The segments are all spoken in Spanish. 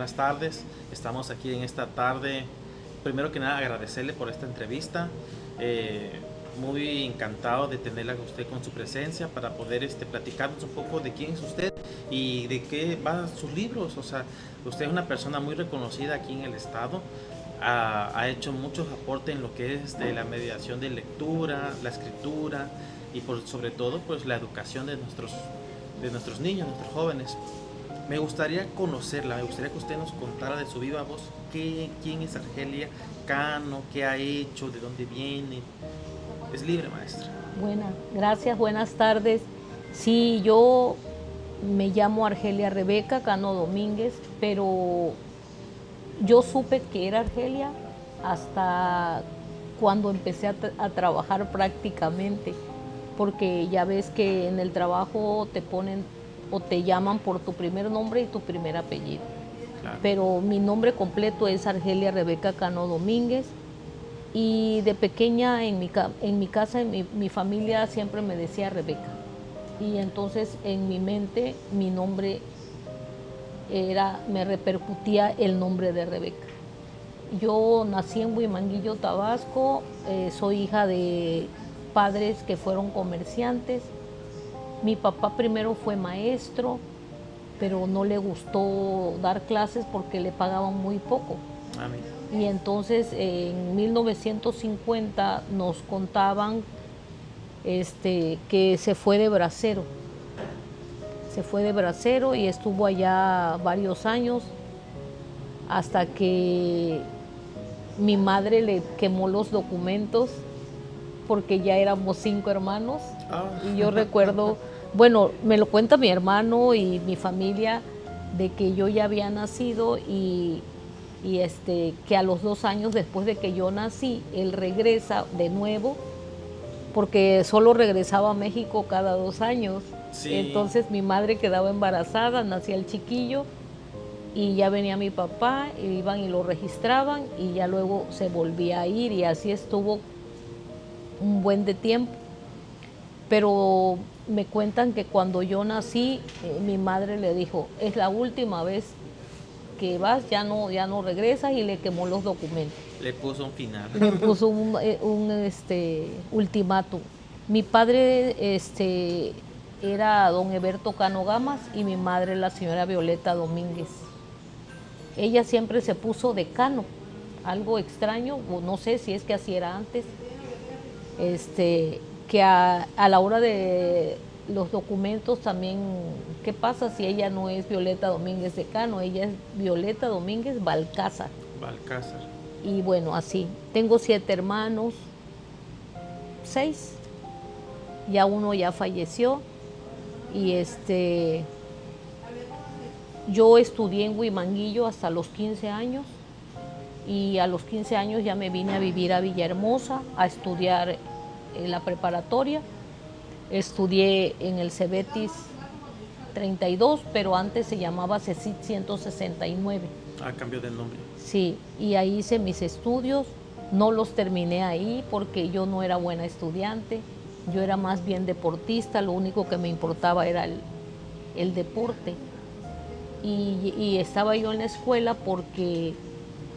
buenas tardes. Estamos aquí en esta tarde. Primero que nada, agradecerle por esta entrevista. Muy encantado de tenerla a usted con su presencia para poder platicarnos un poco de quién es usted y de qué van sus libros. O sea, usted es una persona muy reconocida aquí en el estado. Ha hecho muchos aportes en lo que es de la mediación de lectura, la escritura y sobre todo pues la educación de nuestros niños, nuestros jóvenes. Me gustaría conocerla, me gustaría que usted nos contara de su viva voz quién es Argelia Cano, qué ha hecho, de dónde viene. Es libre, maestra. Gracias, buenas tardes. Sí, yo me llamo Argelia Rebeca Cano Domínguez, pero yo supe que era Argelia hasta cuando empecé a trabajar prácticamente, porque ya ves que en el trabajo te ponen o te llaman por tu primer nombre y tu primer apellido. Claro. Pero mi nombre completo es Argelia Rebeca Cano Domínguez. Y de pequeña en mi casa, mi familia siempre me decía Rebeca. Y entonces en mi mente mi nombre me repercutía el nombre de Rebeca. Yo nací en Huimanguillo, Tabasco, soy hija de padres que fueron comerciantes. Mi papá primero fue maestro, pero no le gustó dar clases porque le pagaban muy poco. Y entonces en 1950 nos contaban que se fue de bracero. Se fue de bracero y estuvo allá varios años hasta que mi madre le quemó los documentos porque ya éramos 5 hermanos. Y yo recuerdo, bueno, me lo cuenta mi hermano y mi familia, de que yo ya había nacido y que a los 2 años después de que yo nací, él regresa de nuevo, porque solo regresaba a México cada 2 años. Sí. Entonces mi madre quedaba embarazada, nacía el chiquillo y ya venía mi papá, y iban y lo registraban y ya luego se volvía a ir, y así estuvo un buen de tiempo. Pero me cuentan que cuando yo nací, mi madre le dijo, es la última vez que vas, ya no regresas, y le quemó los documentos. Le puso un final. Le puso un ultimátum. Mi padre era don Eberto Cano Gamas y mi madre la señora Violeta Domínguez. Ella siempre se puso de Cano, algo extraño, no sé si es que así era antes, que a la hora de los documentos también, ¿qué pasa si ella no es Violeta Domínguez de Cano? Ella es Violeta Domínguez Balcázar. Balcázar. Y bueno, así. Tengo 7 hermanos, 6. Ya uno ya falleció. Y yo estudié en Huimanguillo hasta los 15 años. Y a los 15 años ya me vine a vivir a Villahermosa a estudiar en la preparatoria. Estudié en el Cebetis 32, pero antes se llamaba CECIT 169. Cambió de nombre. Sí, y ahí hice mis estudios. No los terminé ahí porque yo no era buena estudiante. Yo era más bien deportista, lo único que me importaba era el deporte. Y estaba yo en la escuela porque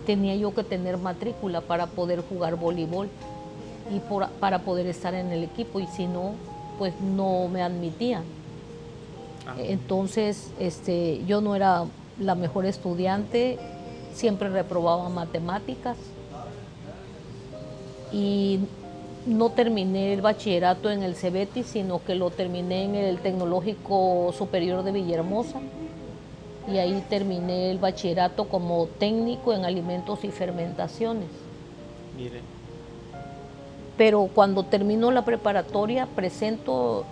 tenía yo que tener matrícula para poder jugar voleibol y para poder estar en el equipo, y si no, pues no me admitían. Entonces yo no era la mejor estudiante, siempre reprobaba matemáticas y no terminé el bachillerato en el Cebetis, sino que lo terminé en el Tecnológico Superior de Villahermosa, y ahí terminé el bachillerato como técnico en alimentos y fermentaciones. Mire. Pero cuando termino la preparatoria presento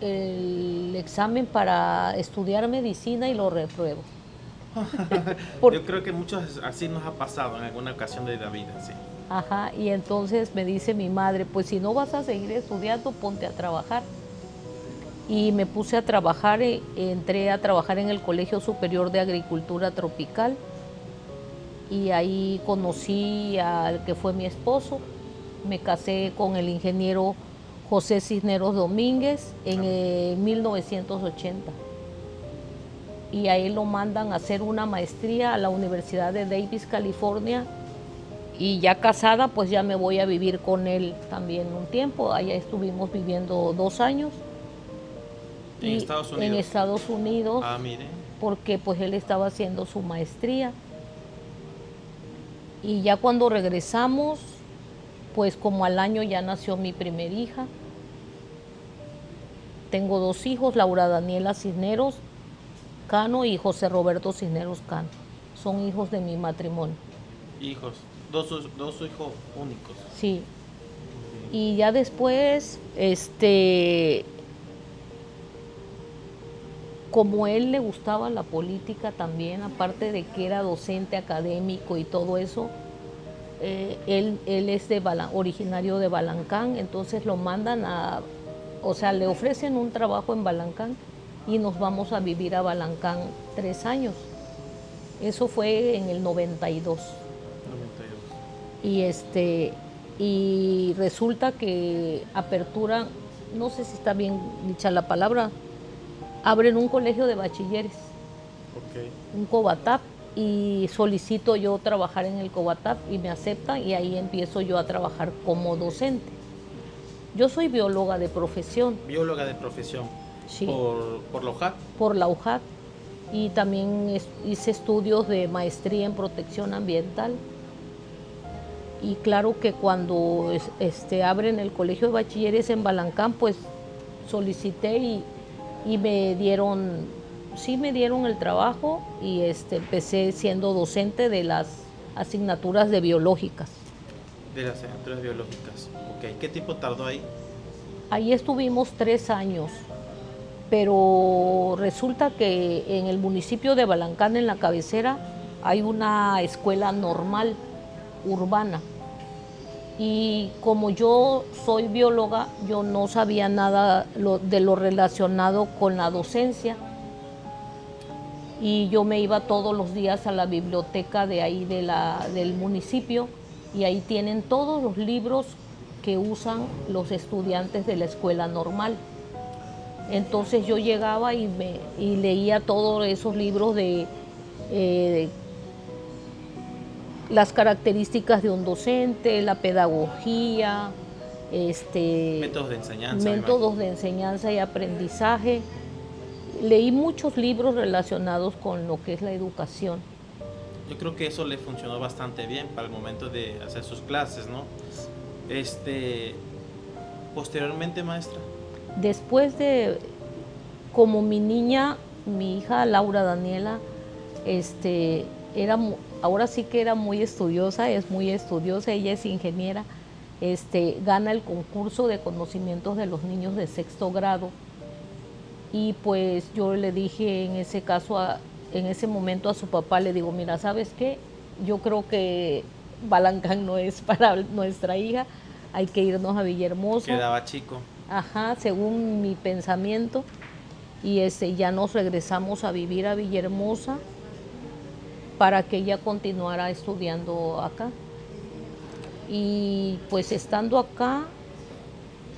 el examen para estudiar medicina y lo repruebo. Yo creo que muchos así nos ha pasado en alguna ocasión de la vida, sí. Ajá, y entonces me dice mi madre, pues si no vas a seguir estudiando, ponte a trabajar. Y me puse a trabajar, entré a trabajar en el Colegio Superior de Agricultura Tropical, y ahí conocí al que fue mi esposo. Me casé con el ingeniero José Cisneros Domínguez en 1980. y a él lo mandan a hacer una maestría a la Universidad de Davis, California, y ya casada pues ya me voy a vivir con él también un tiempo. Allá estuvimos viviendo 2 años. ¿En Estados En Unidos? Estados Unidos, Ah, mire. porque pues él estaba haciendo su maestría. Y ya cuando regresamos, pues como al año ya nació mi primer hija. Tengo 2 hijos, Laura Daniela Cisneros Cano y José Roberto Cisneros Cano. Son hijos de mi matrimonio. Hijos. Dos hijos únicos. Sí. Muy bien. Y ya después, como él le gustaba la política también, aparte de que era docente académico y todo eso, él es originario de Balancán, entonces lo mandan o sea, le ofrecen un trabajo en Balancán y nos vamos a vivir a Balancán 3 años. Eso fue en el 92. 92. Y resulta que aperturan, no sé si está bien dicha la palabra, abren un colegio de bachilleres, Ok. un Cobatap, y solicito yo trabajar en el Cobatap y me aceptan y ahí empiezo yo a trabajar como docente. Yo soy bióloga de profesión. Bióloga de profesión. Sí. Por la UJAT. Por la UJAT, y también hice estudios de maestría en protección ambiental. Y claro que cuando abren el colegio de bachilleres en Balancán, pues solicité y me dieron el trabajo, y empecé siendo docente de las asignaturas de biológicas. De las asignaturas biológicas. Ok. ¿Qué tiempo tardó ahí? Ahí estuvimos 3 años, pero resulta que en el municipio de Balancán, en la cabecera, hay una escuela normal, urbana. Y como yo soy bióloga, yo no sabía nada de lo relacionado con la docencia. Y yo me iba todos los días a la biblioteca de ahí del municipio, y ahí tienen todos los libros que usan los estudiantes de la escuela normal. Entonces yo llegaba y leía todos esos libros de las características de un docente, la pedagogía, Métodos de enseñanza. métodos de enseñanza y aprendizaje. Leí muchos libros relacionados con lo que es la educación. Yo creo que eso le funcionó bastante bien para el momento de hacer sus clases, ¿no? Posteriormente, maestra. Después como mi hija Laura Daniela, ahora sí que era muy estudiosa, es muy estudiosa, ella es ingeniera, gana el concurso de conocimientos de los niños de 6º grado. Y pues yo le dije en ese momento a su papá, le digo, mira, ¿sabes qué? Yo creo que Balancán no es para nuestra hija, hay que irnos a Villahermosa. Quedaba chico. Ajá, según mi pensamiento. Y ya nos regresamos a vivir a Villahermosa para que ella continuara estudiando acá. Y pues estando acá,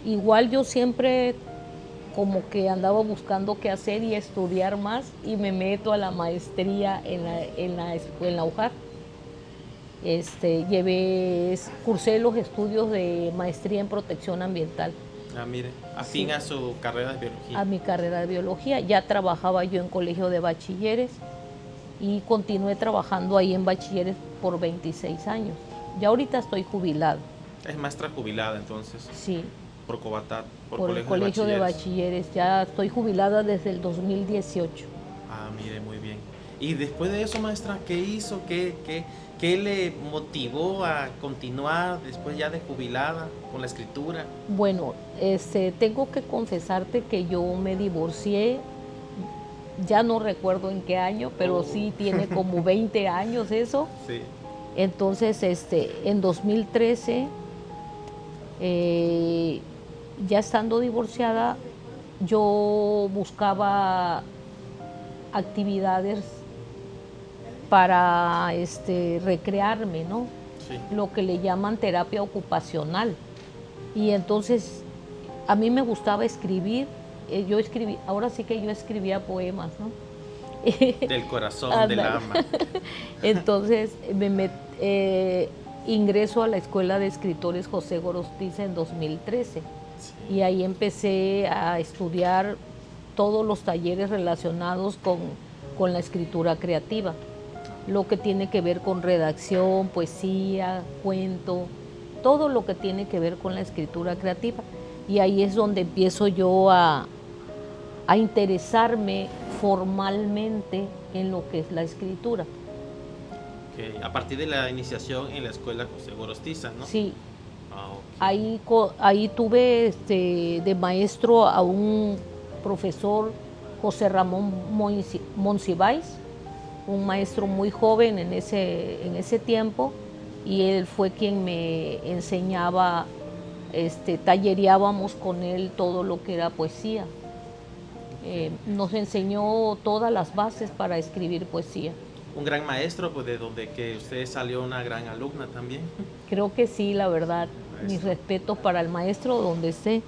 igual yo siempre como que andaba buscando qué hacer y estudiar más, y me meto a la maestría en la UJAT. Cursé los estudios de maestría en protección ambiental. Ah, mire, afín Sí. a su carrera de biología. A mi carrera de biología. Ya trabajaba yo en colegio de bachilleres y continué trabajando ahí en bachilleres por 26 años. Ya ahorita estoy jubilada. Es maestra jubilada entonces. Sí. Por Cobatap, Por el colegio de bachilleres. Ya estoy jubilada desde el 2018. Ah, mire, muy bien. Y después de eso, maestra, ¿qué hizo? ¿Qué le motivó a continuar después ya de jubilada con la escritura? Bueno, tengo que confesarte que yo me divorcié, ya no recuerdo en qué año, pero sí tiene como 20 años eso. Sí. Entonces, en 2013, ya estando divorciada, yo buscaba actividades para recrearme, ¿no? Sí. Lo que le llaman terapia ocupacional. Y entonces a mí me gustaba escribir, ahora sí que yo escribía poemas, ¿no? Del corazón, del Ándale. alma. Entonces ingreso a la Escuela de Escritores José Gorostiza en 2013 y Sí. ahí empecé a estudiar todos los talleres relacionados con la escritura creativa, lo que tiene que ver con redacción, poesía, cuento, todo lo que tiene que ver con la escritura creativa. Y ahí es donde empiezo yo a interesarme formalmente en lo que es la escritura. Ok. A partir de la iniciación en la escuela José Gorostiza, ¿no? Sí, Ah, ok. ahí tuve de maestro a un profesor, José Ramón Monsiváis, un maestro muy joven en ese tiempo, y él fue quien me enseñaba, tallereábamos con él todo lo que era poesía. Ok. Nos enseñó todas las bases para escribir poesía. Un gran maestro, pues de donde que usted salió una gran alumna también. Creo que sí, la verdad, mis Maestro. respetos para el maestro donde esté.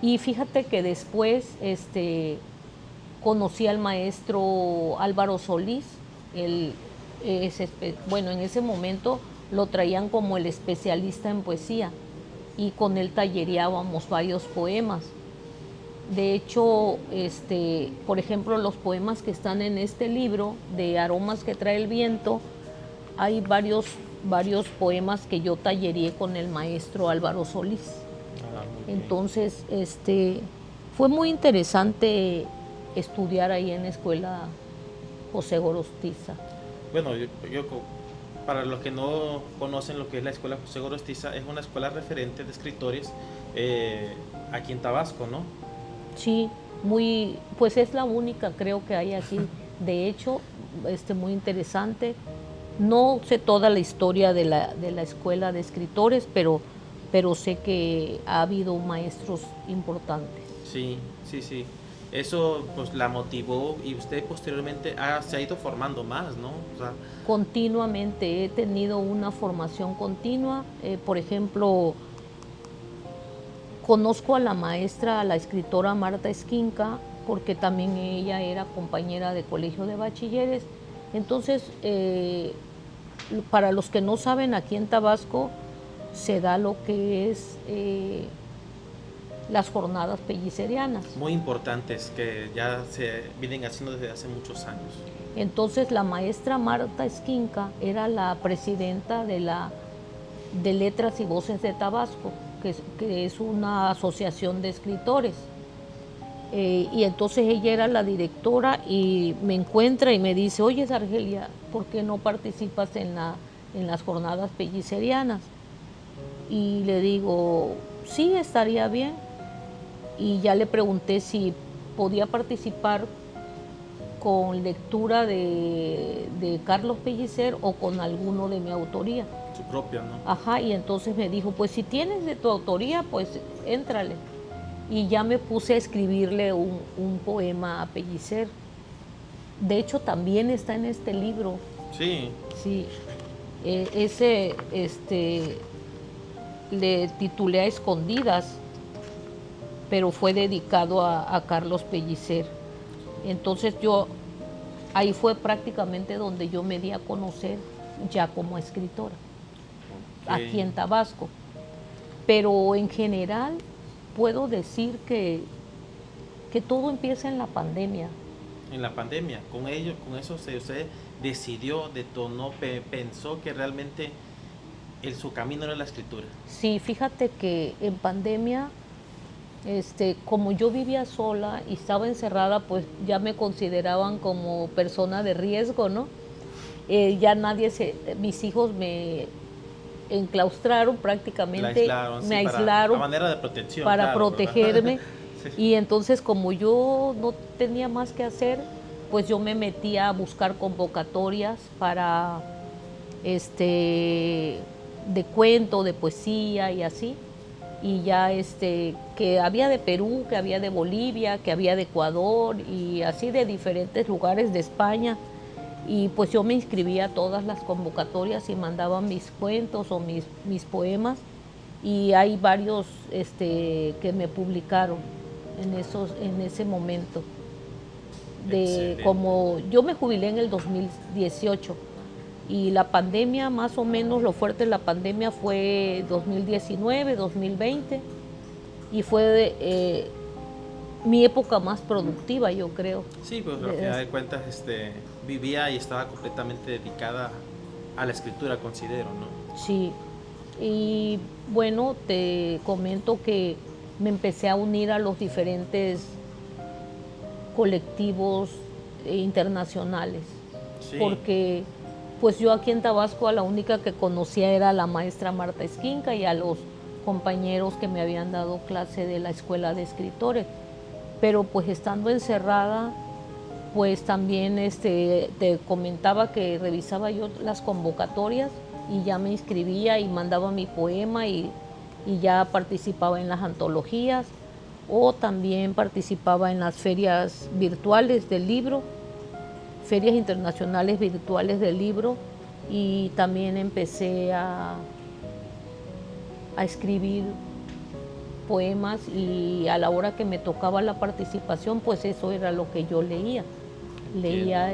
Y fíjate que después conocí al maestro Álvaro Solís. Él bueno, en ese momento lo traían como el especialista en poesía y con él tallereábamos varios poemas. De hecho, por ejemplo, los poemas que están en este libro de Aromas que trae el viento, hay varios poemas que yo tallereé con el maestro Álvaro Solís. Ah, muy bien. Entonces, fue muy interesante estudiar ahí en la escuela José Gorostiza. Bueno, para los que no conocen lo que es la escuela José Gorostiza, es una escuela referente de escritores aquí en Tabasco, ¿no? Sí, pues es la única creo que hay aquí. De hecho, muy interesante. No sé toda la historia de la escuela de escritores, pero sé que ha habido maestros importantes. Sí, sí, sí. Eso pues la motivó y usted posteriormente se ha ido formando más, ¿no? O sea, Continuamente he tenido una formación continua. Por ejemplo, conozco a la maestra, a la escritora Marta Esquinca, porque también ella era compañera de colegio de bachilleres. Entonces, para los que no saben, aquí en Tabasco se da lo que es las jornadas pellicerianas. muy importantes que ya se vienen haciendo desde hace muchos años. Entonces, la maestra Marta Esquinca era la presidenta de Letras y Voces de Tabasco, que es una asociación de escritores. Y entonces ella era la directora y me encuentra y me dice, oye, Argelia, ¿por qué no participas en las jornadas pellicerianas? Y le digo, sí, estaría bien. Y ya le pregunté si podía participar con lectura de Carlos Pellicer o con alguno de mi autoría. Su propio, ¿no? Ajá, y entonces me dijo, pues si tienes de tu autoría, pues éntrale. Y ya me puse a escribirle un poema a Pellicer. De hecho, también está en este libro. Sí, Sí, ese, le titulé a escondidas, pero fue dedicado a Carlos Pellicer. Entonces ahí fue prácticamente donde yo me di a conocer ya como escritora, aquí en ok. Tabasco. Pero en general puedo decir que todo empieza en la pandemia. En la pandemia, con eso usted decidió, detonó, pensó que realmente su camino era la escritura. Sí, fíjate que en pandemia, como yo vivía sola y estaba encerrada, pues ya me consideraban como persona de riesgo, ¿no? Ya mis hijos me enclaustraron La prácticamente, aislaron, me sí, a aislaron manera de protección, para claro, ¿verdad? protegerme. Sí. Y entonces como yo no tenía más que hacer, pues yo me metía a buscar convocatorias para de cuento, de poesía y así. Y ya que había de Perú, que había de Bolivia, que había de Ecuador y así de diferentes lugares de España. Y pues yo me inscribía a todas las convocatorias y mandaba mis cuentos o mis poemas. Y hay varios que me publicaron en ese momento. de Excelente. como yo me jubilé en el 2018 y la pandemia, más o menos lo fuerte de la pandemia fue 2019, 2020 y fue mi época más productiva, yo creo. Sí, pues al final de cuentas vivía y estaba completamente dedicada a la escritura, considero, ¿no? Sí, y bueno, te comento que me empecé a unir a los diferentes colectivos internacionales, Sí, porque pues yo aquí en Tabasco a la única que conocía era la maestra Marta Esquinca y a los compañeros que me habían dado clase de la escuela de escritores, pero pues estando encerrada, pues también te comentaba que revisaba yo las convocatorias y ya me inscribía y mandaba mi poema y ya participaba en las antologías o también participaba en las ferias virtuales del libro, ferias internacionales virtuales del libro y también empecé a escribir poemas y a la hora que me tocaba la participación, pues eso era lo que yo leía. entiendo. Leía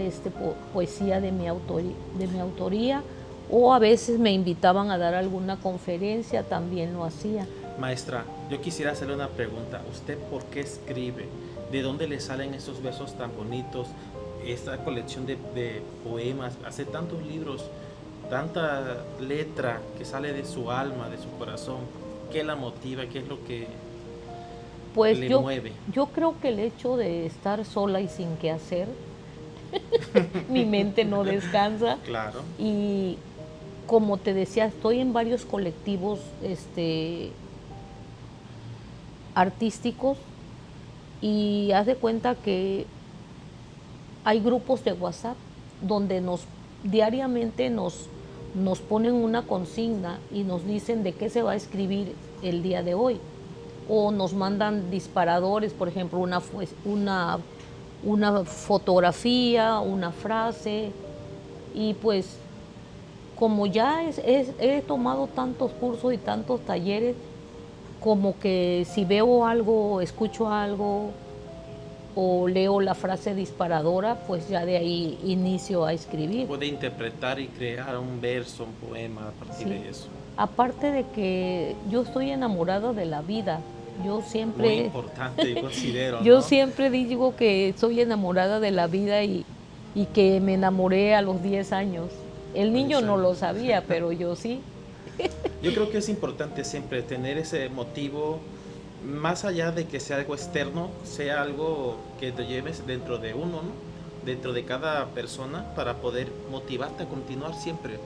poesía de mi autoría o a veces me invitaban a dar alguna conferencia, también lo hacía. Maestra, yo quisiera hacerle una pregunta. ¿Usted por qué escribe? ¿De dónde le salen esos versos tan bonitos? Esta colección de poemas, hace tantos libros, tanta letra que sale de su alma, de su corazón. ¿Qué la motiva? ¿Qué es lo que Pues le mueve? yo creo que el hecho de estar sola y sin qué hacer, mi mente no descansa Claro, y como te decía, estoy en varios colectivos artísticos y haz de cuenta que hay grupos de WhatsApp donde diariamente nos ponen una consigna y nos dicen de qué se va a escribir el día de hoy. O nos mandan disparadores, por ejemplo, una fotografía, una frase. Y pues como ya he tomado tantos cursos y tantos talleres, como que si veo algo, escucho algo o leo la frase disparadora, pues ya de ahí inicio a escribir. puede interpretar y crear un verso, un poema a partir Sí. de eso. Aparte de que yo estoy enamorada de la vida, yo Muy siempre, importante, yo considero, yo ¿no? siempre digo que soy enamorada de la vida y que me enamoré a los 10 años. El A niño 10 no lo años. sabía, pero yo sí. Yo creo que es importante siempre tener ese motivo, más allá de que sea algo externo, sea algo que te lleves dentro de uno, ¿no? Dentro de cada persona para poder motivarte a continuar siempre.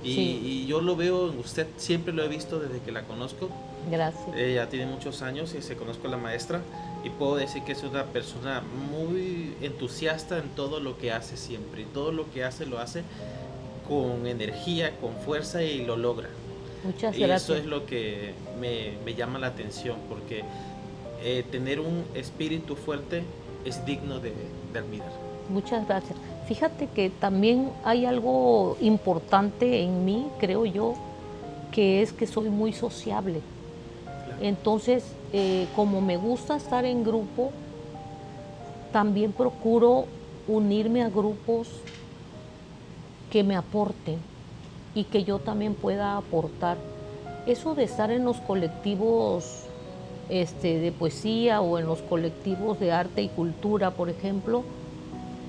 Sí, Y yo lo veo en usted, siempre lo he visto desde que la conozco. gracias. Ella tiene muchos años y se conozco a la maestra y puedo decir que es una persona muy entusiasta en todo lo que hace siempre. Y todo lo que hace lo hace con energía, con fuerza y lo logra. Muchas Y eso gracias. es lo que me llama la atención, porque tener un espíritu fuerte es digno de admirar. Muchas gracias. Fíjate que también hay algo importante en mí, creo yo, que es que soy muy sociable. Claro. Entonces, como me gusta estar en grupo, también procuro unirme a grupos que me aporten y que yo también pueda aportar. Eso de estar en los colectivos de poesía o en los colectivos de arte y cultura, por ejemplo,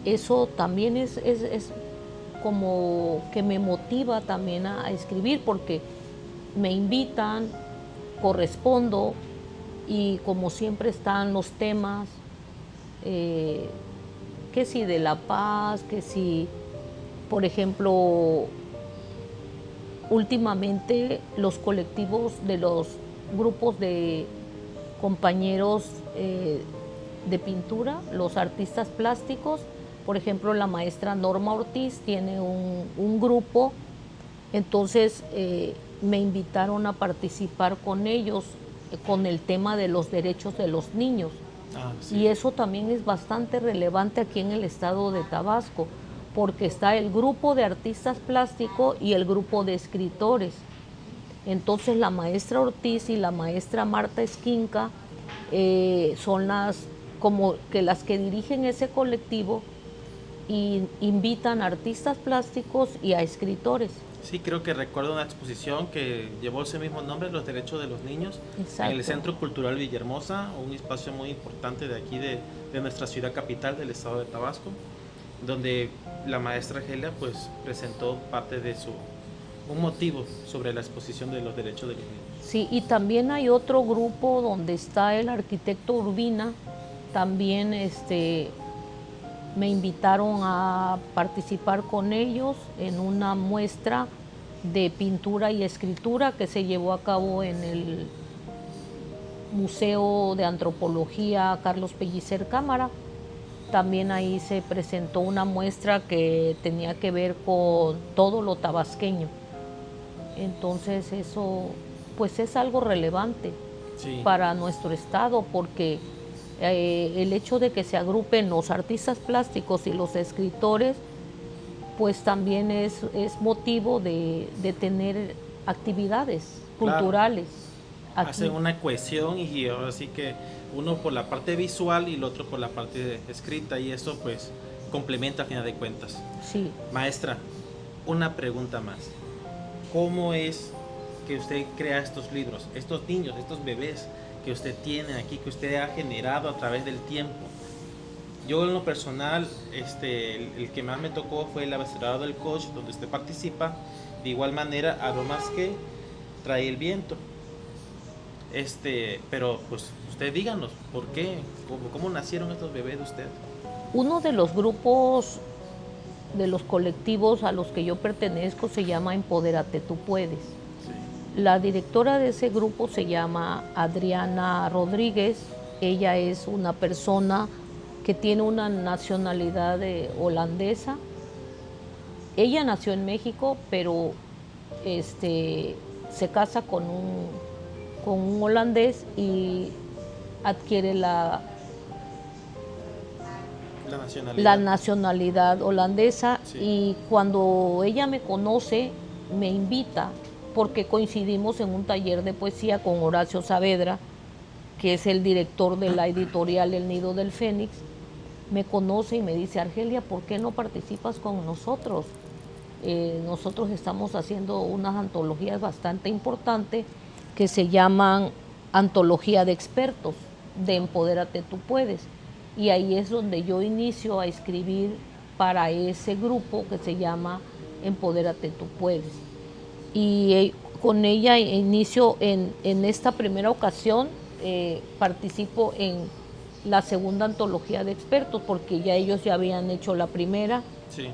eso también es como que me motiva también a escribir porque me invitan, correspondo y como siempre están los temas, eh, que si de la paz, que si, por ejemplo, últimamente los colectivos de los grupos de compañeros de pintura, los artistas plásticos, por ejemplo, la maestra Norma Ortiz tiene un grupo, entonces me invitaron a participar con ellos con el tema de los derechos de los niños. Ah, sí. Y eso también es bastante relevante aquí en el estado de Tabasco, porque está el grupo de artistas plásticos y el grupo de escritores. Entonces la maestra Ortiz y la maestra Marta Esquinca son como que las que dirigen ese colectivo invitan a artistas plásticos y a escritores. Sí, creo que recuerdo una exposición que llevó ese mismo nombre, Los Derechos de los Niños, Exacto. en el Centro Cultural Villahermosa, un espacio muy importante de aquí, de nuestra ciudad capital del estado de Tabasco, donde la maestra Argelia pues presentó parte de un motivo sobre la exposición de los derechos de los niños. Sí, y también hay otro grupo donde está el arquitecto Urbina, también me invitaron a participar con ellos en una muestra de pintura y escritura que se llevó a cabo en el Museo de Antropología Carlos Pellicer Cámara. También ahí se presentó una muestra que tenía que ver con todo lo tabasqueño. Entonces eso pues es algo relevante, sí, para nuestro estado, porque el hecho de que se agrupen los artistas plásticos y los escritores, pues también es motivo de tener actividades culturales. Claro. Hacen una cohesión y ahora sí que uno por la parte visual y el otro por la parte escrita, y eso pues complementa a final de cuentas. Sí. Maestra, una pregunta más. ¿Cómo es que usted crea estos libros, estos niños, estos bebés que usted tiene aquí, que usted ha generado a través del tiempo? Yo en lo personal, el que más me tocó fue el abecedario del coach, donde usted participa. De igual manera, Aromas que trae el viento. Pero pues usted díganos, ¿por qué? ¿Cómo nacieron estos bebés de usted? Uno de los grupos, de los colectivos a los que yo pertenezco se llama Empodérate, tú puedes. Sí. La directora de ese grupo se llama Adriana Rodríguez. Ella es una persona que tiene una nacionalidad holandesa. Ella nació en México, pero se casa con un holandés y adquiere la nacionalidad holandesa. Sí. Y cuando ella me conoce, me invita, porque coincidimos en un taller de poesía con Horacio Saavedra, que es el director de la editorial El Nido del Fénix. Me conoce y me dice: Argelia, ¿por qué no participas con nosotros? Nosotros estamos haciendo unas antologías bastante importantes que se llaman Antología de Expertos, de Empodérate, tú puedes. Y ahí es donde yo inicio a escribir para ese grupo que se llama Empodérate, tú puedes. Y con ella inicio en esta primera ocasión, participo en la segunda antología de expertos, porque ya ellos ya habían hecho la primera. Sí.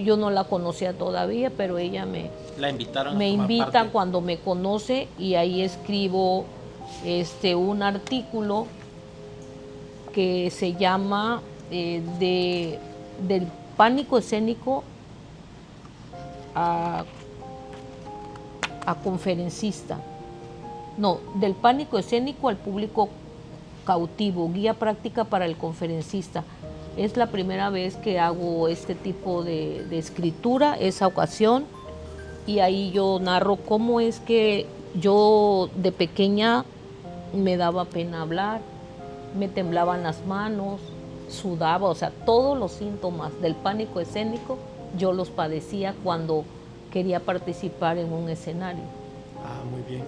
Yo no la conocía todavía, pero ella me invita cuando me conoce, y ahí escribo un artículo que se llama del pánico escénico a conferencista. No, del pánico escénico al público cautivo, guía práctica para el conferencista. Es la primera vez que hago este tipo de escritura, esa ocasión, y ahí yo narro cómo es que yo de pequeña me daba pena hablar, me temblaban las manos, sudaba, o sea, todos los síntomas del pánico escénico yo los padecía cuando quería participar en un escenario. Ah, muy bien.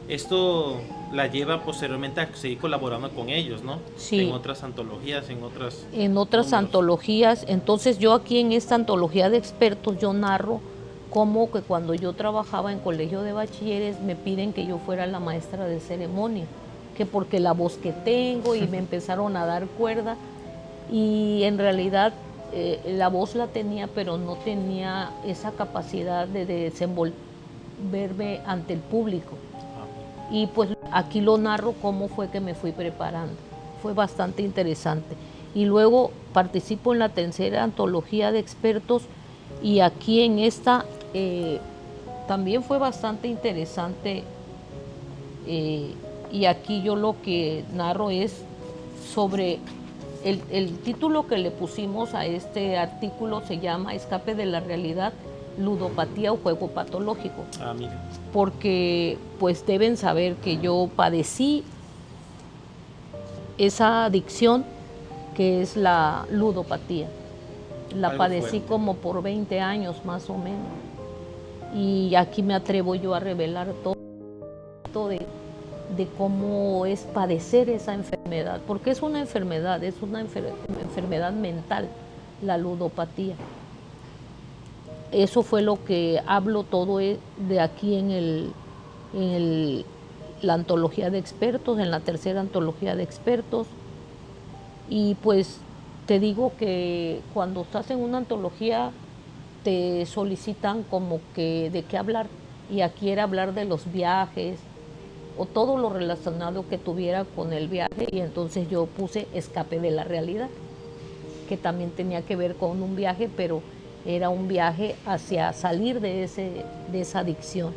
Esto la lleva posteriormente a seguir colaborando con ellos, ¿no? Sí. En otras antologías, en otras números. Antologías. Entonces yo aquí en esta antología de expertos yo narro cómo que cuando yo trabajaba en colegio de bachilleres me piden que yo fuera la maestra de ceremonia, que porque la voz que tengo, y me empezaron a dar cuerda, y en realidad la voz la tenía, pero no tenía esa capacidad de desenvolverme ante el público. Y pues aquí lo narro cómo fue que me fui preparando. Fue bastante interesante. Y luego participo en la tercera antología de expertos, y aquí en esta también fue bastante interesante. Y aquí yo lo que narro es sobre el título que le pusimos a este artículo, se llama Escape de la realidad, ludopatía o juego patológico. Ah, mira. Porque pues deben saber que yo padecí esa adicción que es la ludopatía. La Algo padecí fuerte. como por 20 años más o menos. Y aquí me atrevo yo a revelar todo de cómo es padecer esa enfermedad, porque es una enfermedad, es una enfermedad mental, la ludopatía. Eso fue lo que hablo todo de aquí en la antología de expertos, en la tercera antología de expertos. Y pues te digo que cuando estás en una antología te solicitan como que de qué hablar. Y aquí era hablar de los viajes o todo lo relacionado que tuviera con el viaje. Y entonces yo puse escape de la realidad, que también tenía que ver con un viaje, pero era un viaje hacia salir de esa adicción.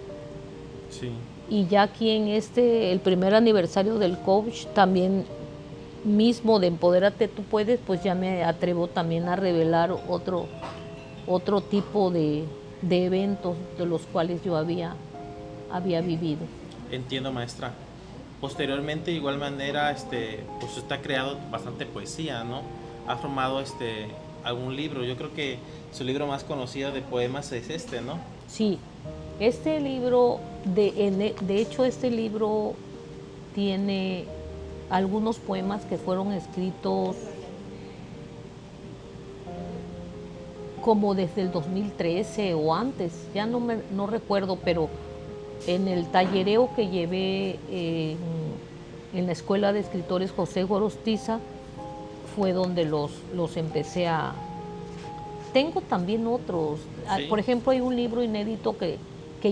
Sí. Y ya aquí en el primer aniversario del coach, también mismo de Empodérate Tú Puedes, pues ya me atrevo también a revelar otro tipo de eventos de los cuales yo había vivido. Entiendo, maestra. Posteriormente, de igual manera, pues usted ha creado bastante poesía, ¿no? Ha formado algún libro. Yo creo que su libro más conocido de poemas es ¿no? Sí, este libro, de hecho este libro tiene algunos poemas que fueron escritos como desde el 2013 o antes, ya no recuerdo, pero en el tallereo que llevé en la Escuela de Escritores José Gorostiza fue donde los empecé a... Tengo también otros, Sí. por ejemplo hay un libro inédito que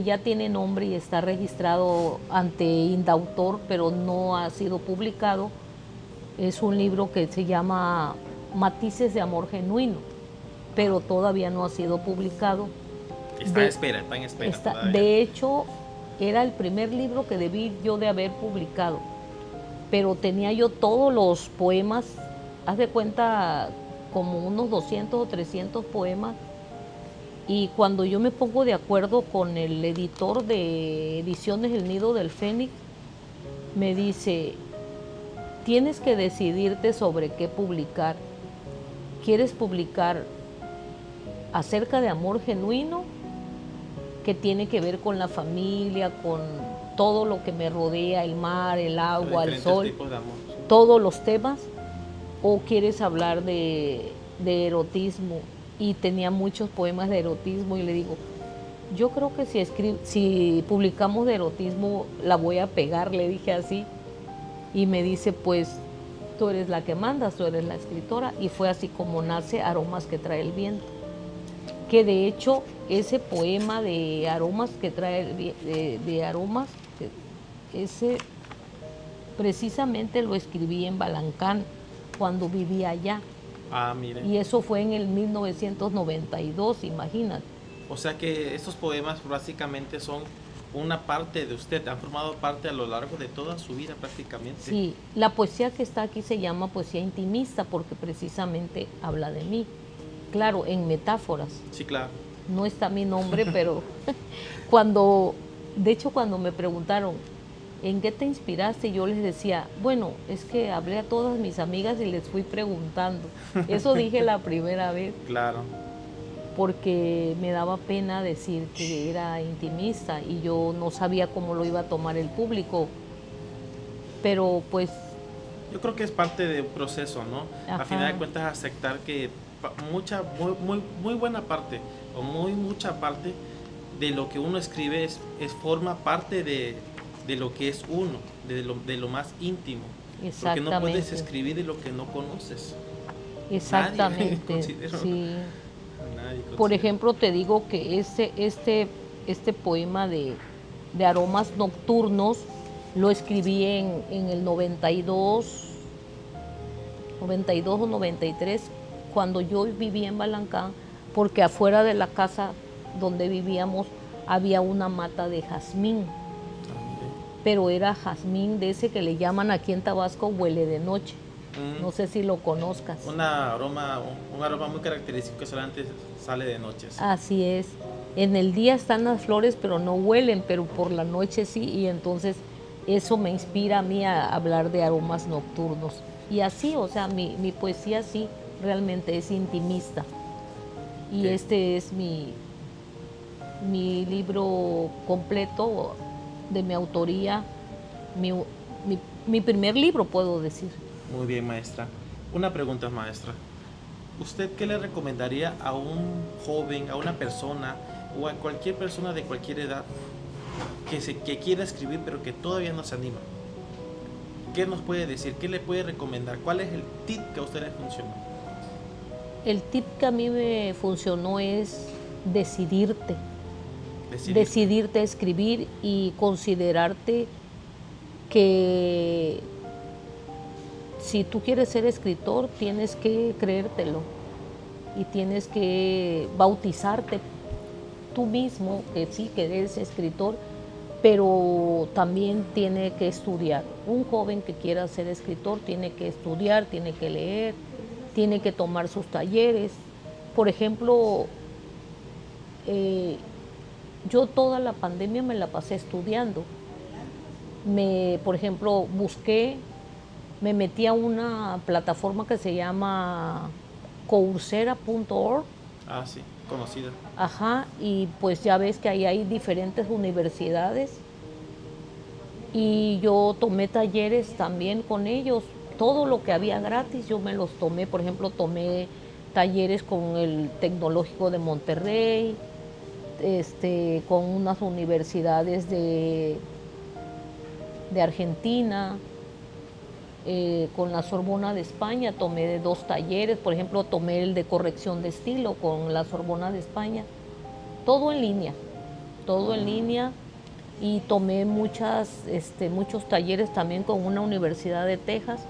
ya tiene nombre y está registrado ante Indautor, pero no ha sido publicado. Es un libro que se llama Matices de Amor Genuino, pero todavía no ha sido publicado. Está en espera todavía. De hecho, era el primer libro que debí yo de haber publicado, pero tenía yo todos los poemas, haz de cuenta como unos 200 o 300 poemas, y cuando yo me pongo de acuerdo con el editor de Ediciones El Nido del Fénix, me dice, tienes que decidirte sobre qué publicar. ¿Quieres publicar acerca de amor genuino, que tiene que ver con la familia, con todo lo que me rodea, el mar, el agua, el sol, tipos de amor, sí. todos los temas? ¿O quieres hablar de erotismo? Y tenía muchos poemas de erotismo y le digo, yo creo que si publicamos de erotismo la voy a pegar, le dije así. Y me dice, pues tú eres la que mandas, tú eres la escritora. Y fue así como nace Aromas que trae el viento, que de hecho ese poema de aromas que trae de aromas, ese precisamente lo escribí en Balancán cuando vivía allá. Ah, mire. Y eso fue en el 1992, imagínate. O sea que estos poemas básicamente son una parte de usted, han formado parte a lo largo de toda su vida prácticamente. Sí, la poesía que está aquí se llama poesía intimista porque precisamente habla de mí. Claro, en metáforas. Sí, claro. No está mi nombre, pero de hecho cuando me preguntaron, ¿en qué te inspiraste? Yo les decía, bueno, es que hablé a todas mis amigas y les fui preguntando. Eso dije la primera vez. Claro. Porque me daba pena decir que era intimista y yo no sabía cómo lo iba a tomar el público. Pero pues... Yo creo que es parte de un proceso, ¿no? Ajá. A final de cuentas aceptar que muy buena parte o mucha parte de lo que uno escribe forma parte de lo que es uno, de lo más íntimo. Porque no puedes escribir de lo que no conoces. Exactamente. Nadie, sí. Por ejemplo, te digo que este poema de Aromas Nocturnos lo escribí en el 92 o 93, cuando yo vivía en Balancán, porque afuera de la casa donde vivíamos había una mata de jazmín. Pero era jazmín de ese que le llaman aquí en Tabasco huele de noche. No sé si lo conozcas. Un aroma muy característico que solamente sale de noche. ¿Sí? Así es. En el día están las flores, pero no huelen, pero por la noche sí. Y entonces eso me inspira a mí a hablar de aromas nocturnos. Y así, o sea, mi poesía sí realmente es intimista. Y Ok. este es mi libro completo de mi autoría, mi, mi primer libro, puedo decir. Muy bien, maestra. Una pregunta, maestra. ¿Usted qué le recomendaría a un joven, a una persona o a cualquier persona de cualquier edad que quiera escribir pero que todavía no se anima? ¿Qué nos puede decir? ¿Qué le puede recomendar? ¿Cuál es el tip que a usted le funcionó? El tip que a mí me funcionó es decidirte, Decidirte. decidirte a escribir y considerarte que si tú quieres ser escritor, tienes que creértelo y tienes que bautizarte tú mismo, que sí, que eres escritor, pero también tiene que estudiar. Un joven que quiera ser escritor tiene que estudiar, tiene que leer, tiene que tomar sus talleres. Por ejemplo, yo toda la pandemia me la pasé estudiando. Por ejemplo, me metí a una plataforma que se llama coursera.org. Ah, sí, conocida. Ajá, y pues ya ves que ahí hay diferentes universidades y yo tomé talleres también con ellos. Todo lo que había gratis yo me los tomé. Por ejemplo, tomé talleres con el Tecnológico de Monterrey, con unas universidades de Argentina, con la Sorbona de España tomé 2 talleres. Por ejemplo, tomé el de corrección de estilo con la Sorbona de España. Todo en línea, todo en línea. Y tomé muchos talleres también con una universidad de Texas.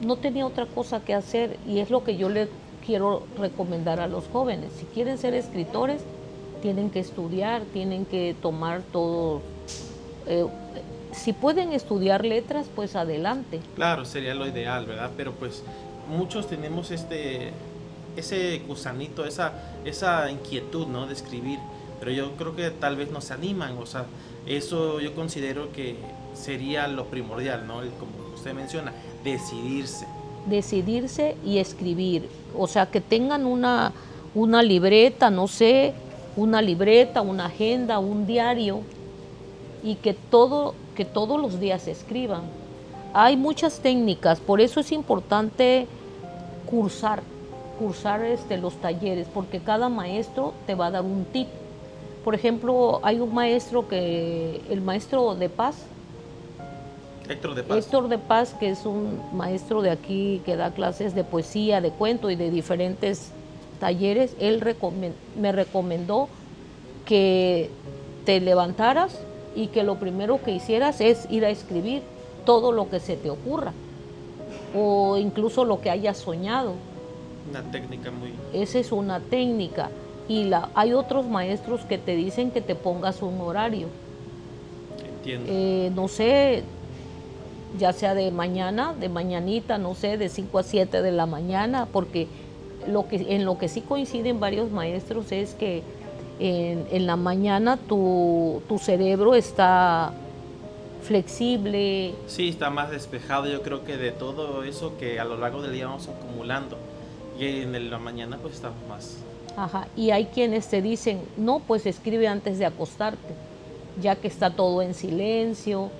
No tenía otra cosa que hacer y es lo que yo le quiero recomendar a los jóvenes. Si quieren ser escritores, tienen que estudiar, tienen que tomar todo. eh, si pueden estudiar letras, pues adelante. Claro, sería lo ideal, ¿verdad? Pero pues muchos tenemos ese gusanito, esa inquietud, ¿no? De escribir. Pero yo creo que tal vez nos animan, o sea, eso yo considero que sería lo primordial, ¿no? Como usted menciona, decidirse. Decidirse y escribir. O sea, que tengan una libreta, no sé, una libreta, una agenda, un diario y que todos los días escriban. Hay muchas técnicas, por eso es importante cursar, los talleres, porque cada maestro te va a dar un tip. Por ejemplo, hay un maestro el maestro de Paz, Héctor de Paz. Héctor de Paz, que es un maestro de aquí que da clases de poesía, de cuento y de diferentes talleres, él me recomendó que te levantaras y que lo primero que hicieras es ir a escribir todo lo que se te ocurra o incluso lo que hayas soñado. Una técnica muy... Esa es una técnica. Y hay otros maestros que te dicen que te pongas un horario. Entiendo. No sé, ya sea de mañana, de mañanita, no sé, de 5 a 7 de la mañana, porque en lo que sí coinciden varios maestros es que en la mañana tu cerebro está flexible. Sí, está más despejado, yo creo que de todo eso que a lo largo del día vamos acumulando. Y en la mañana pues estamos más... Ajá, y hay quienes te dicen, no, pues escribe antes de acostarte, ya que está todo en silencio.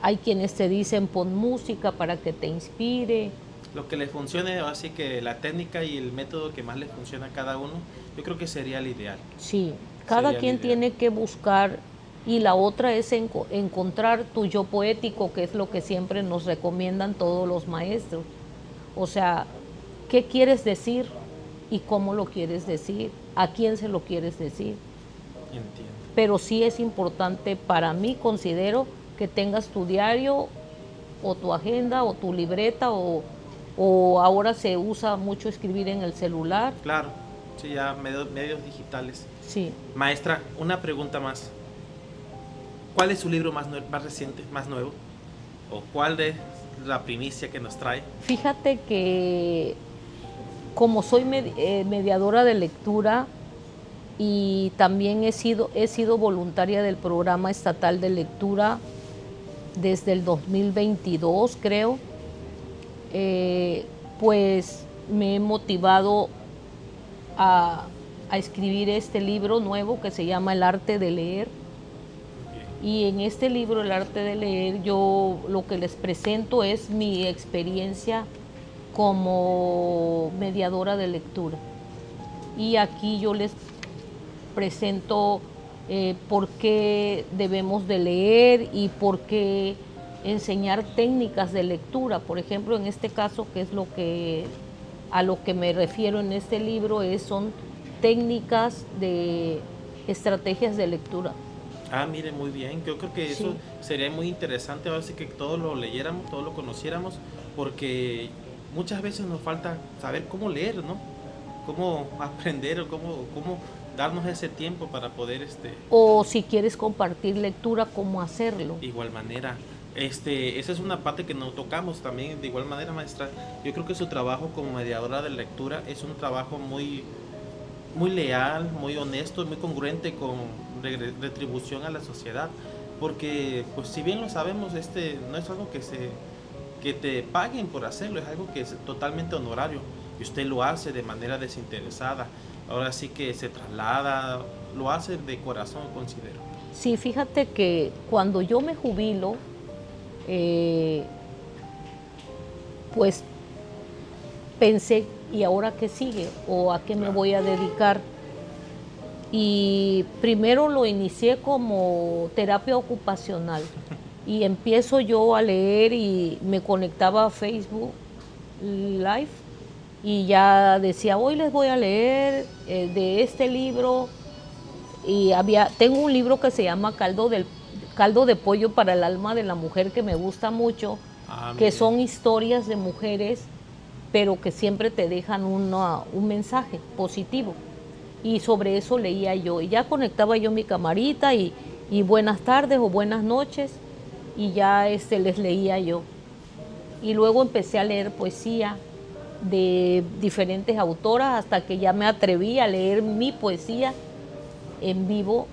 Hay quienes te dicen, pon música para que te inspire. Lo que le funcione, así que la técnica y el método que más le funciona a cada uno, yo creo que sería el ideal. Sí, cada Sería el quien ideal. tiene que buscar, y la otra es encontrar tu yo poético, que es lo que siempre nos recomiendan todos los maestros. O sea, ¿qué quieres decir y cómo lo quieres decir? ¿A quién se lo quieres decir? Entiendo. Pero sí es importante para mí, considero, que tengas tu diario o tu agenda o tu libreta o ahora se usa mucho escribir en el celular. Claro, sí, ya medios digitales. Sí, Maestra, una pregunta más. ¿Cuál es su libro más reciente, más nuevo? ¿O cuál es la primicia que nos trae? fíjate que como soy mediadora de lectura y también he sido voluntaria del programa estatal de lectura, desde el 2022, creo, pues me he motivado a, a escribir este libro nuevo que se llama El arte de leer. Y en este libro, El arte de leer, yo lo que les presento es mi experiencia como mediadora de lectura. Y aquí yo les presento por qué debemos de leer y por qué enseñar técnicas de lectura. Por ejemplo, en este caso, que es a lo que me refiero en este libro, son técnicas de estrategias de lectura. Ah, mire, muy bien. Yo creo que eso sería muy interesante, ahora sí que todos lo leyéramos, todos lo conociéramos, porque muchas veces nos falta saber cómo leer, ¿no? Cómo aprender o cómo darnos ese tiempo para poder, O si quieres compartir lectura, cómo hacerlo. de igual manera. Esa es una parte que no tocamos también, de igual manera, maestra. Yo creo que su trabajo como mediadora de lectura es un trabajo muy, muy leal, muy honesto, muy congruente con retribución a la sociedad, porque pues si bien lo sabemos, no es algo que te paguen por hacerlo, es algo que es totalmente honorario y usted lo hace de manera desinteresada. Ahora sí que se traslada, lo hace de corazón, considero. Sí, fíjate que cuando yo me jubilo, pues pensé, ¿y ahora qué sigue? ¿O a qué me voy a dedicar? Y primero lo inicié como terapia ocupacional y empiezo yo a leer y me conectaba a Facebook Live y ya decía, hoy les voy a leer de este libro. Y tengo un libro que se llama Caldo de Pollo para el Alma de la Mujer, que me gusta mucho, que son historias de mujeres, pero que siempre te dejan un mensaje positivo. Y sobre eso leía yo. Y ya conectaba yo mi camarita y buenas tardes o buenas noches, y ya les leía yo. Y luego empecé a leer poesía de diferentes autoras hasta que ya me atreví a leer mi poesía en vivo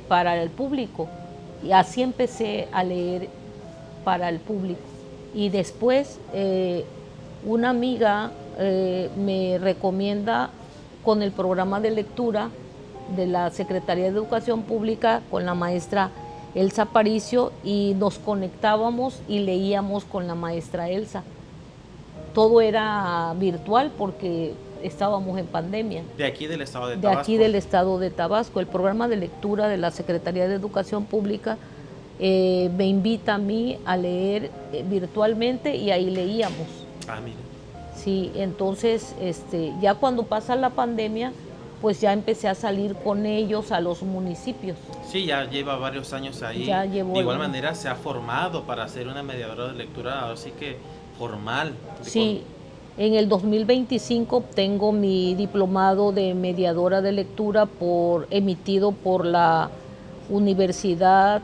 para el público. Y así empecé a leer para el público. Y después una amiga me recomienda con el programa de lectura de la Secretaría de Educación Pública con la maestra Elsa Aparicio, y nos conectábamos y leíamos con la maestra Elsa. Todo era virtual porque estábamos en pandemia. De aquí del estado de Tabasco. De aquí del estado de Tabasco. El programa de lectura de la Secretaría de Educación Pública me invita a mí a leer virtualmente, y ahí leíamos. Ah, mira. Sí, entonces ya cuando pasa la pandemia, pues ya empecé a salir con ellos a los municipios. Sí, ya lleva varios años ahí. Ya de llevo igual manera se ha formado para ser una mediadora de lectura, así que formal. Sí, en el 2025 obtengo mi diplomado de mediadora de lectura emitido por la Universidad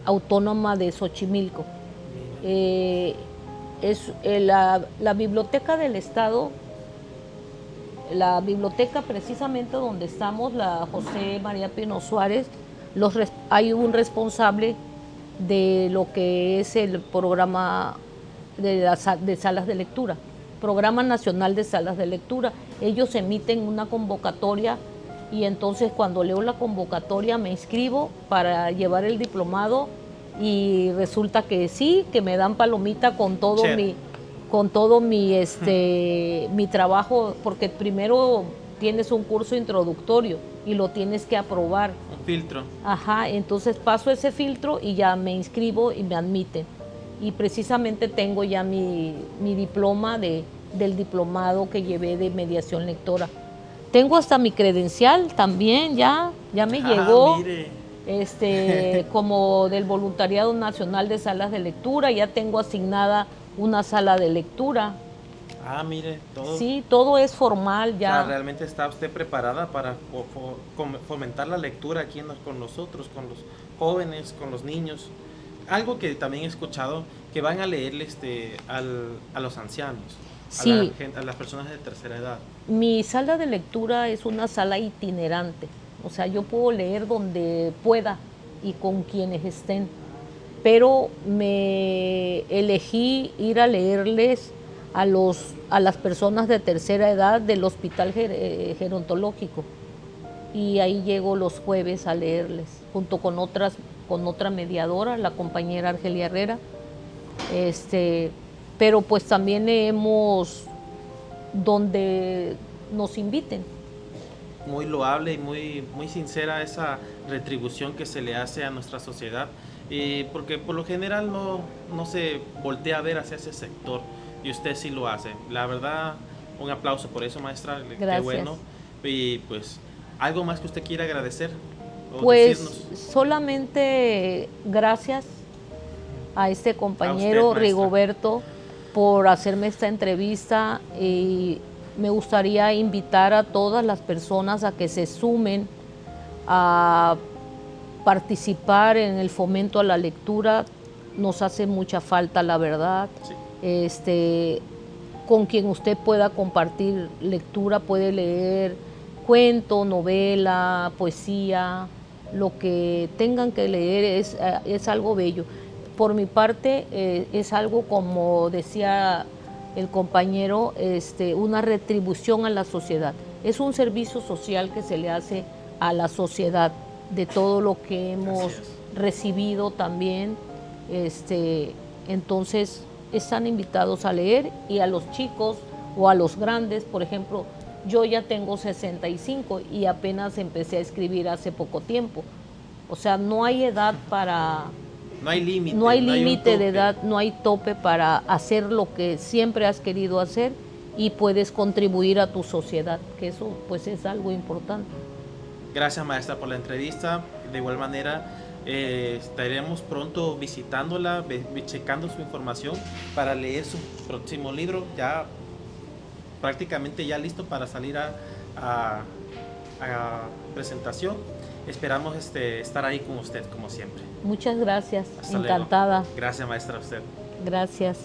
Autónoma de Xochimilco. La Biblioteca del Estado, la biblioteca precisamente donde estamos, la José María Pino Suárez, hay un responsable de lo que es el programa de salas de lectura, Programa Nacional de Salas de Lectura. Ellos emiten una convocatoria y entonces cuando leo la convocatoria me inscribo para llevar el diplomado, y resulta que sí, que me dan palomita con todo mi trabajo, porque primero tienes un curso introductorio y lo tienes que aprobar. Un filtro. Ajá, entonces paso ese filtro y ya me inscribo y me admiten. Y precisamente tengo ya mi diploma del diplomado que llevé de mediación lectora. Tengo hasta mi credencial también, ya me llegó. Mire. Como del Voluntariado Nacional de Salas de Lectura, ya tengo asignada una sala de lectura. Ah, mire, todo. Sí, todo es formal ya. O sea, realmente está usted preparada para fomentar la lectura aquí con nosotros, con los jóvenes, con los niños. Algo que también he escuchado, que van a leer a los ancianos, sí, a las personas de tercera edad. Mi sala de lectura es una sala itinerante, o sea, yo puedo leer donde pueda y con quienes estén, pero me elegí ir a leerles a las personas de tercera edad del hospital gerontológico, y ahí llego los jueves a leerles junto con otra mediadora, la compañera Argelia Herrera. Pero pues también leemos donde nos inviten. Muy loable y muy sincera esa retribución que se le hace a nuestra sociedad, porque por lo general no se voltea a ver hacia ese sector, y usted sí lo hace. La verdad, un aplauso por eso, maestra. Gracias. Qué bueno. Y pues, ¿algo más que usted quiera agradecer o pues decirnos? Solamente gracias a este compañero a usted, Rigoberto por hacerme esta entrevista, y me gustaría invitar a todas las personas a que se sumen a participar en el fomento a la lectura. Nos hace mucha falta, la verdad. Sí. Con quien usted pueda compartir lectura, puede leer cuento, novela, poesía, lo que tengan que leer es algo bello. Por mi parte, es algo, como decía el compañero, una retribución a la sociedad. Es un servicio social que se le hace a la sociedad de todo lo que hemos recibido también. Entonces, están invitados a leer, y a los chicos o a los grandes. Por ejemplo, yo ya tengo 65 y apenas empecé a escribir hace poco tiempo. O sea, no hay edad para... No hay límite. No hay límite de edad, no hay tope para hacer lo que siempre has querido hacer, y puedes contribuir a tu sociedad, que eso pues es algo importante. Gracias, maestra, por la entrevista. De igual manera, estaremos pronto visitándola, checando su información para leer su próximo libro, ya prácticamente ya listo para salir a presentación. Esperamos estar ahí con usted, como siempre. Muchas gracias, Hasta encantada. luego. Gracias, maestra, a usted. Gracias.